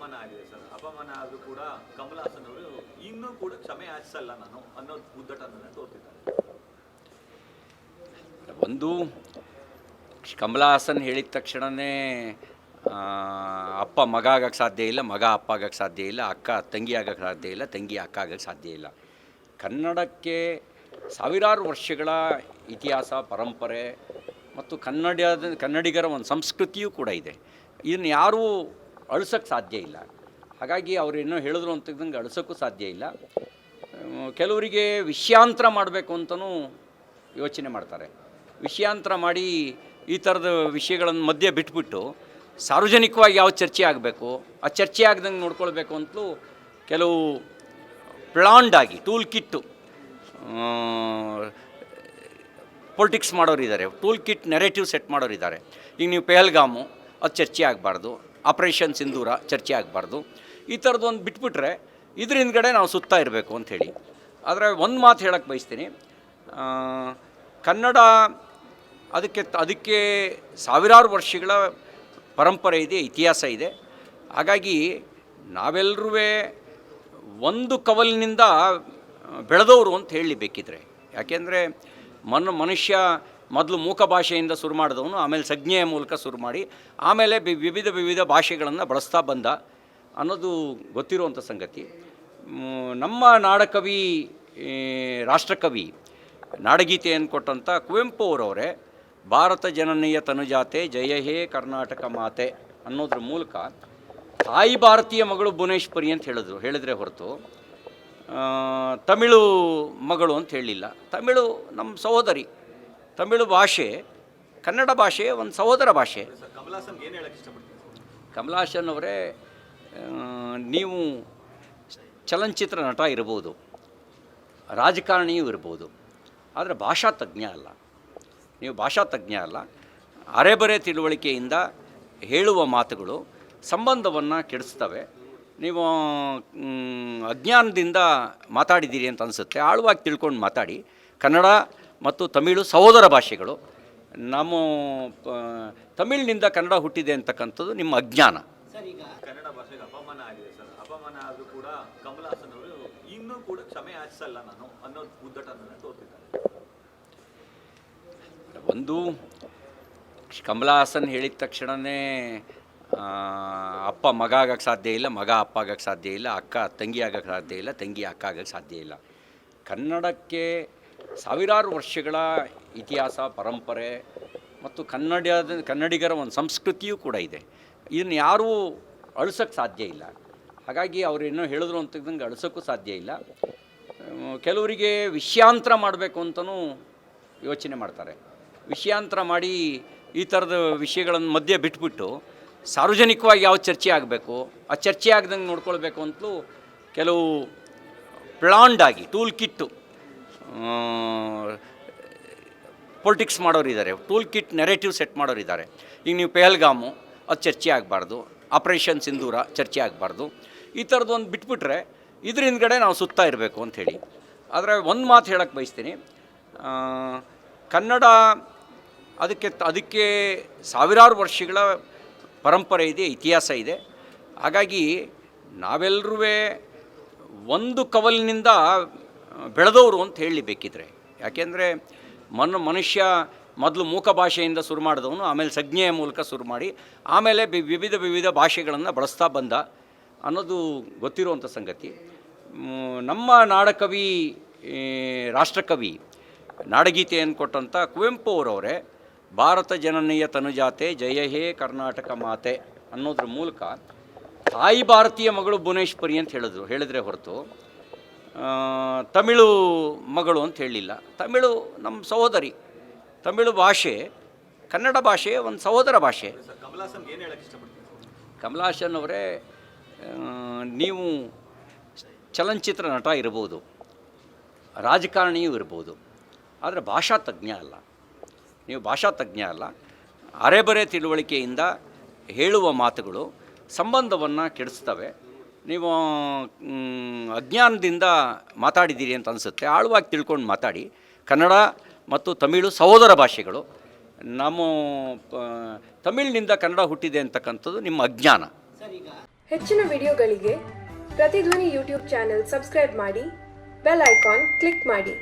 ಅಪಮಾನ ಆಗಿದೆ ಸರ್. ಅಪಮಾನ ಆದರೂ ಕೂಡ ಕಮಲ್ ಹಾಸನ್ ಅವರು ಇನ್ನೂ ಕೂಡ ಕ್ಷಮೆ ಯಾಚಿಸಲ್ಲ ನಾನು ಅನ್ನೋ ಉದ್ದಟನ್ನ ತೋರ್ತಿದ್ದಾರೆ. ಒಂದು ಕಮಲ್ ಹಾಸನ್ ಹೇಳಿದ ತಕ್ಷಣವೇ ಅಪ್ಪ ಮಗ ಆಗಕ್ಕೆ ಸಾಧ್ಯ ಇಲ್ಲ, ಮಗ ಅಪ್ಪ ಆಗಕ್ಕೆ ಸಾಧ್ಯ ಇಲ್ಲ, ಅಕ್ಕ ತಂಗಿ ಆಗಕ್ಕೆ ಸಾಧ್ಯ ಇಲ್ಲ, ತಂಗಿ ಅಕ್ಕ ಆಗಕ್ಕೆ ಸಾಧ್ಯ ಇಲ್ಲ. ಕನ್ನಡಕ್ಕೆ ಸಾವಿರಾರು ವರ್ಷಗಳ ಇತಿಹಾಸ, ಪರಂಪರೆ ಮತ್ತು ಕನ್ನಡಿಗರ ಒಂದು ಸಂಸ್ಕೃತಿಯೂ ಕೂಡ ಇದೆ. ಇದನ್ನು ಯಾರೂ ಅಳಿಸೋಕ್ಕೆ ಸಾಧ್ಯ ಇಲ್ಲ. ಹಾಗಾಗಿ ಅವ್ರು ಏನೋ ಹೇಳಿದ್ರು ಅಂತಂದಂಗೆ ಅಳಿಸೋಕ್ಕೂ ಸಾಧ್ಯ ಇಲ್ಲ. ಕೆಲವರಿಗೆ ವಿಷಯಾಂತರ ಮಾಡಬೇಕು ಅಂತಲೂ ಯೋಚನೆ ಮಾಡ್ತಾರೆ. ವಿಷಯಾಂತರ ಮಾಡಿ ಈ ಥರದ ವಿಷಯಗಳನ್ನು ಮಧ್ಯೆ ಬಿಟ್ಬಿಟ್ಟು ಸಾರ್ವಜನಿಕವಾಗಿ ಯಾವ ಚರ್ಚೆ ಆಗಬೇಕು, ಆ ಚರ್ಚೆ ಆಗ್ದಂಗೆ ನೋಡ್ಕೊಳ್ಬೇಕು ಅಂತಲೂ ಕೆಲವು ಪ್ಲಾನ್ಡಾಗಿ ಟೂಲ್ ಕಿಟ್ಟು ಪೊಲಿಟಿಕ್ಸ್ ಮಾಡೋರಿದ್ದಾರೆ, ಟೂಲ್ ಕಿಟ್ ನೆರೇಟಿವ್ ಸೆಟ್ ಮಾಡೋರಿದ್ದಾರೆ. ಈಗ ನೀವು ಪೆಹಲ್ಗಾಮು ಅದು ಚರ್ಚೆ ಆಗಬಾರ್ದು, ಆಪ್ರೇಷನ್ ಸಿಂಧೂರ ಚರ್ಚೆ ಆಗಬಾರ್ದು, ಈ ಥರದ್ದು ಒಂದು ಬಿಟ್ಬಿಟ್ರೆ ಇದ್ರ ಹಿಂದ್ಗಡೆ ನಾವು ಸುತ್ತಾ ಇರಬೇಕು ಅಂಥೇಳಿ. ಆದರೆ ಒಂದು ಮಾತು ಹೇಳಕ್ಕೆ ಬಯಸ್ತೀನಿ, ಕನ್ನಡ ಅದಕ್ಕೆ ಸಾವಿರಾರು ವರ್ಷಗಳ ಪರಂಪರೆ ಇದೆ, ಇತಿಹಾಸ ಇದೆ. ಹಾಗಾಗಿ ನಾವೆಲ್ಲರೂ ಒಂದು ಕವಲಿನಿಂದ ಬೆಳೆದವರು ಅಂತ ಹೇಳಿ ಬೇಕಿದ್ರೆ. ಯಾಕೆಂದರೆ ಮನುಷ್ಯ ಮೊದಲು ಮೂಕ ಭಾಷೆಯಿಂದ ಶುರು ಮಾಡಿದವನು, ಆಮೇಲೆ ಸಂಜ್ಞೆಯ ಮೂಲಕ ಶುರು ಮಾಡಿ ಆಮೇಲೆ ವಿವಿಧ ಭಾಷೆಗಳನ್ನು ಬಳಸ್ತಾ ಬಂದ ಅನ್ನೋದು ಗೊತ್ತಿರುವಂಥ ಸಂಗತಿ. ನಮ್ಮ ನಾಡಕವಿ, ರಾಷ್ಟ್ರಕವಿ, ನಾಡಗೀತೆಯನ್ನು ಕೊಟ್ಟಂಥ ಕುವೆಂಪು ಅವರವರೇ ಭಾರತ ಜನನೀಯ ತನುಜಾತೆ ಜಯ ಹೇ ಕರ್ನಾಟಕ ಮಾತೆ ಅನ್ನೋದ್ರ ಮೂಲಕ ತಾಯಿ ಭಾರತೀಯ ಮಗಳು ಭುವನೇಶ್ವರಿ ಅಂತ ಹೇಳಿದ್ರೆ ಹೊರತು ತಮಿಳು ಮಗಳು ಅಂತ ಹೇಳಲಿಲ್ಲ. ತಮಿಳು ನಮ್ಮ ಸಹೋದರಿ, ತಮಿಳು ಭಾಷೆ ಕನ್ನಡ ಭಾಷೆ ಒಂದು ಸಹೋದರ ಭಾಷೆ. ಕಮಲ್ ಹಾಸನ್ ಏನು ಹೇಳಕ್ಕೆ ಇಷ್ಟಪಡ್ತೀನಿ? ಕಮಲ್ ಹಾಸನ್ ಅವರೇ, ನೀವು ಚಲನಚಿತ್ರ ನಟ ಇರ್ಬೋದು, ರಾಜಕಾರಣಿಯೂ ಇರ್ಬೋದು, ಆದರೆ ಭಾಷಾ ತಜ್ಞ ಅಲ್ಲ. ನೀವು ಭಾಷಾ ತಜ್ಞ ಅಲ್ಲ. ಅರೆಬರೆ ತಿಳುವಳಿಕೆಯಿಂದ ಹೇಳುವ ಮಾತುಗಳು ಸಂಬಂಧವನ್ನು ಕೆಡಿಸ್ತವೆ. ನೀವು ಅಜ್ಞಾನದಿಂದ ಮಾತಾಡಿದ್ದೀರಿ ಅಂತ ಅನಿಸುತ್ತೆ. ಆಳವಾಗಿ ತಿಳ್ಕೊಂಡು ಮಾತಾಡಿ. ಕನ್ನಡ ಮತ್ತು ತಮಿಳು ಸಹೋದರ ಭಾಷೆಗಳು. ನಮ್ಮ ತಮಿಳಿನಿಂದ ಕನ್ನಡ ಹುಟ್ಟಿದೆ ಅಂತಕ್ಕಂಥದ್ದು ನಿಮ್ಮ ಅಜ್ಞಾನ. ಕನ್ನಡ ಭಾಷೆಗೆ ಅಪಮಾನ ಆಗಿದೆ ಸರ್. ಅಪಮಾನ ಆದರೂ ಕೂಡ ಕಮಲ್ ಹಾಸನ್ ಅವರು ಇನ್ನೂ ಕೂಡ ಕ್ಷಮೆ ಯಾಚಿಸಲ್ಲ ನಾನು ಅನ್ನೋ ಉದ್ದಟನ್ನ ತೋರ್ತಿದ್ದಾರೆ. ಒಂದು ಕಮಲ್ ಹಾಸನ್ ಹೇಳಿದ ತಕ್ಷಣವೇ ಅಪ್ಪ ಮಗ ಆಗಕ್ಕೆ ಸಾಧ್ಯ ಇಲ್ಲ, ಮಗ ಅಪ್ಪ ಆಗಕ್ಕೆ ಸಾಧ್ಯ ಇಲ್ಲ, ಅಕ್ಕ ತಂಗಿ ಆಗಕ್ಕೆ ಸಾಧ್ಯ ಇಲ್ಲ, ತಂಗಿ ಅಕ್ಕ ಆಗಕ್ಕೆ ಸಾಧ್ಯ ಇಲ್ಲ. ಕನ್ನಡಕ್ಕೆ ಸಾವಿರಾರು ವರ್ಷಗಳ ಇತಿಹಾಸ, ಪರಂಪರೆ ಮತ್ತು ಕನ್ನಡಿಗರ ಒಂದು ಸಂಸ್ಕೃತಿಯೂ ಕೂಡ ಇದೆ. ಇದನ್ನು ಯಾರೂ ಅಳಿಸೋಕ್ಕೆ ಸಾಧ್ಯ ಇಲ್ಲ. ಹಾಗಾಗಿ ಅವ್ರು ಏನೋ ಹೇಳಿದ್ರು ಅಂತಂದಂಗೆ ಅಳಿಸೋಕ್ಕೂ ಸಾಧ್ಯ ಇಲ್ಲ. ಕೆಲವರಿಗೆ ವಿಷಯಾಂತರ ಮಾಡಬೇಕು ಅಂತಲೂ ಯೋಚನೆ ಮಾಡ್ತಾರೆ. ವಿಷಯಾಂತರ ಮಾಡಿ ಈ ಥರದ ವಿಷಯಗಳನ್ನು ಮಧ್ಯೆ ಬಿಟ್ಬಿಟ್ಟು ಸಾರ್ವಜನಿಕವಾಗಿ ಯಾವ ಚರ್ಚೆ ಆಗಬೇಕು, ಆ ಚರ್ಚೆ ಆಗ್ದಂಗೆ ನೋಡ್ಕೊಳ್ಬೇಕು ಅಂತಲೂ ಕೆಲವು ಪ್ಲಾನ್ಡಾಗಿ ಟೂಲ್ ಕಿಟ್ಟು ಪೊಲಿಟಿಕ್ಸ್ ಮಾಡೋರಿದ್ದಾರೆ, ಟೂಲ್ ಕಿಟ್ ನೆರೇಟಿವ್ ಸೆಟ್ ಮಾಡೋರಿದ್ದಾರೆ. ಈಗ ನೀವು ಪೆಹಲ್ಗಾಮು ಅದು ಚರ್ಚೆ ಆಗಬಾರ್ದು, ಆಪ್ರೇಷನ್ ಸಿಂಧೂರ ಚರ್ಚೆ ಆಗಬಾರ್ದು, ಈ ಥರದ್ದು ಒಂದು ಬಿಟ್ಬಿಟ್ರೆ ಇದ್ರ ಹಿಂದ್ಗಡೆ ನಾವು ಸುತ್ತಾ ಇರಬೇಕು ಅಂಥೇಳಿ. ಆದರೆ ಒಂದು ಮಾತು ಹೇಳಕ್ಕೆ ಬಯಸ್ತೀನಿ, ಕನ್ನಡ ಅದಕ್ಕೆ ಸಾವಿರಾರು ವರ್ಷಗಳ ಪರಂಪರೆ ಇದೆ, ಇತಿಹಾಸ ಇದೆ. ಹಾಗಾಗಿ ನಾವೆಲ್ಲರೂ ಒಂದು ಕವಲಿನಿಂದ ಬೆಳೆದವರು ಅಂತ ಹೇಳಿ ಬೇಕಿದ್ರೆ. ಯಾಕೆಂದರೆ ಮನುಷ್ಯ ಮೊದಲು ಮೂಕ ಭಾಷೆಯಿಂದ ಶುರು ಮಾಡಿದವನು, ಆಮೇಲೆ ಸಂಜ್ಞೆಯ ಮೂಲಕ ಶುರು ಮಾಡಿ ಆಮೇಲೆ ವಿವಿಧ ಭಾಷೆಗಳನ್ನು ಬಳಸ್ತಾ ಬಂದ ಅನ್ನೋದು ಗೊತ್ತಿರುವಂಥ ಸಂಗತಿ. ನಮ್ಮ ನಾಡಕವಿ, ರಾಷ್ಟ್ರಕವಿ, ನಾಡಗೀತೆಯನ್ನು ಕೊಟ್ಟಂಥ ಕುವೆಂಪು ಅವರವರೇ ಭಾರತ ಜನನೀಯ ತನುಜಾತೆ ಜಯ ಹೇ ಕರ್ನಾಟಕ ಮಾತೆ ಅನ್ನೋದ್ರ ಮೂಲಕ ತಾಯಿ ಭಾರತೀಯ ಮಗಳು ಭುವನೇಶ್ವರಿ ಅಂತ ಹೇಳಿದ್ರೆ ಹೊರತು ತಮಿಳು ಮಗಳು ಅಂತ ಹೇಳಲಿಲ್ಲ. ತಮಿಳು ನಮ್ಮ ಸಹೋದರಿ, ತಮಿಳು ಭಾಷೆ ಕನ್ನಡ ಭಾಷೆ ಒಂದು ಸಹೋದರ ಭಾಷೆ. ಕಮಲ್ ಹಾಸನ್ ಏನು ಹೇಳಕ್ಕೆ ಇಷ್ಟಪಡ್ತೀನಿ? ಕಮಲ್ ಹಾಸನ್ ಅವರೇ, ನೀವು ಚಲನಚಿತ್ರ ನಟ ಇರ್ಬೋದು, ರಾಜಕಾರಣಿಯೂ ಇರ್ಬೋದು, ಆದರೆ ಭಾಷಾ ತಜ್ಞ ಅಲ್ಲ. ನೀವು ಭಾಷಾ ತಜ್ಞ ಅಲ್ಲ. ಅರೆಬರೆ ತಿಳುವಳಿಕೆಯಿಂದ ಹೇಳುವ ಮಾತುಗಳು ಸಂಬಂಧವನ್ನು ಕೆಡಿಸ್ತವೆ. ನೀವು ಅಜ್ಞಾನದಿಂದ ಮಾತಾಡಿದ್ದೀರಿ ಅಂತ ಅನಿಸುತ್ತೆ. ಆಳವಾಗಿ ತಿಳ್ಕೊಂಡು ಮಾತಾಡಿ. ಕನ್ನಡ ಮತ್ತು ತಮಿಳು ಸಹೋದರ ಭಾಷೆಗಳು. ನಮ್ಮ ತಮಿಳಿನಿಂದ ಕನ್ನಡ ಹುಟ್ಟಿದೆ ಅಂತಕ್ಕಂಥದ್ದು ನಿಮ್ಮ ಅಜ್ಞಾನ. ಹೆಚ್ಚಿನ ವಿಡಿಯೋಗಳಿಗೆ ಪ್ರತಿಧ್ವನಿ ಯೂಟ್ಯೂಬ್ ಚಾನೆಲ್ ಸಬ್ಸ್ಕ್ರೈಬ್ ಮಾಡಿ, ಬೆಲ್ ಐಕಾನ್ ಕ್ಲಿಕ್ ಮಾಡಿ.